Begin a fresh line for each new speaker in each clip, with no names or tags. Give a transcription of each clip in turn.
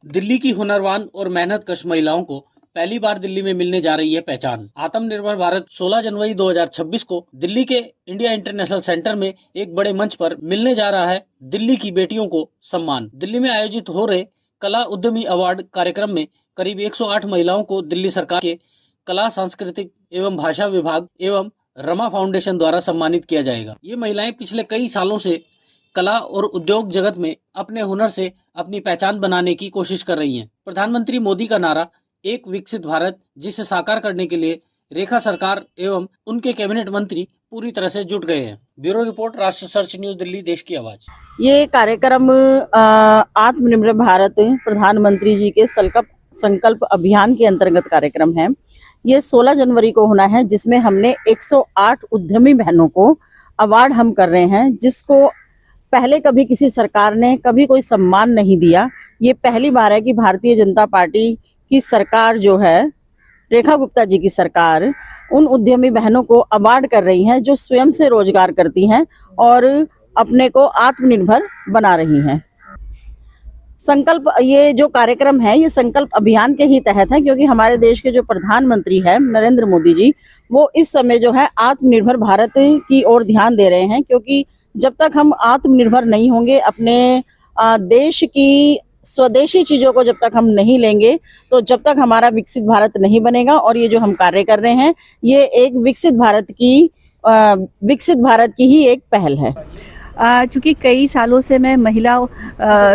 दिल्ली की हुनरवान और मेहनतकश महिलाओं को पहली बार दिल्ली में मिलने जा रही है पहचान। आत्मनिर्भर भारत 16 जनवरी 2026 को दिल्ली के इंडिया इंटरनेशनल सेंटर में एक बड़े मंच पर मिलने जा रहा है दिल्ली की बेटियों को सम्मान। दिल्ली में आयोजित हो रहे कला उद्यमी अवार्ड कार्यक्रम में करीब 108 महिलाओं को दिल्ली सरकार के कला, सांस्कृतिक एवं भाषा विभाग एवं रमा फाउंडेशन द्वारा सम्मानित किया जाएगा। ये महिलाएं पिछले कई सालों से कला और उद्योग जगत में अपने हुनर से अपनी पहचान बनाने की कोशिश कर रही हैं। प्रधानमंत्री मोदी का नारा एक विकसित भारत, जिसे साकार करने के लिए रेखा सरकार एवं उनके कैबिनेट मंत्री पूरी तरह से जुट गए हैं। ब्यूरो रिपोर्ट, राष्ट्र सर्च न्यूज दिल्ली, देश की आवाज।
ये कार्यक्रम आत्मनिर्भर भारत प्रधानमंत्री जी के संकल्प अभियान के अंतर्गत कार्यक्रम है। ये 16 जनवरी को होना है, जिसमें हमने 108 उद्यमी बहनों को अवार्ड हम कर रहे हैं, जिसको पहले कभी किसी सरकार ने कभी कोई सम्मान नहीं दिया। ये पहली बार है कि भारतीय जनता पार्टी की सरकार जो है, रेखा गुप्ता जी की सरकार, उन उद्यमी बहनों को अवार्ड कर रही है जो स्वयं से रोजगार करती हैं और अपने को आत्मनिर्भर बना रही हैं। संकल्प, ये जो कार्यक्रम है ये संकल्प अभियान के ही तहत है, क्योंकि हमारे देश के जो प्रधानमंत्री है नरेंद्र मोदी जी, वो इस समय जो है आत्मनिर्भर भारत की ओर ध्यान दे रहे हैं। क्योंकि जब तक हम आत्मनिर्भर नहीं होंगे, अपने देश की स्वदेशी चीज़ों को जब तक हम नहीं लेंगे, तो जब तक हमारा विकसित भारत नहीं बनेगा। और ये जो हम कार्य कर रहे हैं, ये एक विकसित भारत की ही एक पहल है।
चूँकि कई सालों से मैं महिला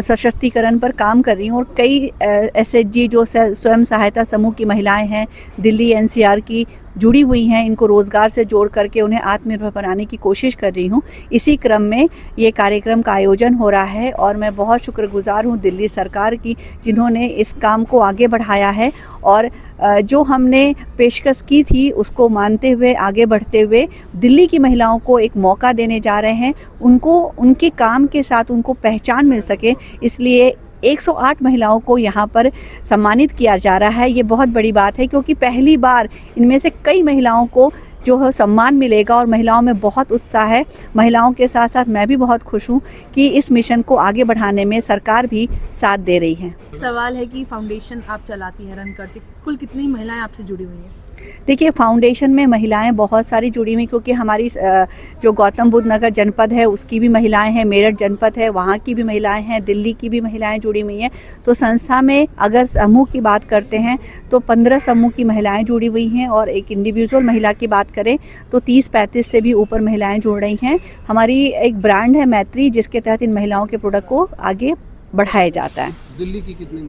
सशक्तिकरण पर काम कर रही हूँ और कई SHG जो स्वयं सहायता समूह की महिलाएं हैं दिल्ली NCR की, जुड़ी हुई हैं, इनको रोज़गार से जोड़ करके उन्हें आत्मनिर्भर बनाने की कोशिश कर रही हूँ। इसी क्रम में ये कार्यक्रम का आयोजन हो रहा है और मैं बहुत शुक्रगुजार हूँ दिल्ली सरकार की, जिन्होंने इस काम को आगे बढ़ाया है और जो हमने पेशकश की थी उसको मानते हुए आगे बढ़ते हुए दिल्ली की महिलाओं को एक मौका देने जा रहे हैं। उनको उनके काम के साथ उनको पहचान मिल सके, इसलिए 108 महिलाओं को यहाँ पर सम्मानित किया जा रहा है। ये बहुत बड़ी बात है, क्योंकि पहली बार इनमें से कई महिलाओं को जो है सम्मान मिलेगा और महिलाओं में बहुत उत्साह है। महिलाओं के साथ साथ मैं भी बहुत खुश हूँ कि इस मिशन को आगे बढ़ाने में सरकार भी साथ दे रही है।
सवाल है कि फाउंडेशन आप चलाती हैं, रन करती, कुल कितनी महिलाएं आपसे जुड़ी हुई हैं?
देखिए, फाउंडेशन में महिलाएं बहुत सारी जुड़ी हुई, क्योंकि हमारी जो गौतम बुद्ध नगर जनपद है उसकी भी महिलाएं हैं, मेरठ जनपद है वहाँ की भी महिलाएं हैं, दिल्ली की भी महिलाएं जुड़ी हुई हैं। तो संस्था में अगर समूह की बात करते हैं तो 15 समूह की महिलाएं जुड़ी हुई हैं और एक इंडिविजुअल महिला की बात करें तो 30-35 से भी ऊपर महिलाएं जुड़ रही हैं। हमारी एक ब्रांड है मैत्री, जिसके तहत इन महिलाओं के प्रोडक्ट को आगे बढ़ाया जाता है।
दिल्ली की कितनी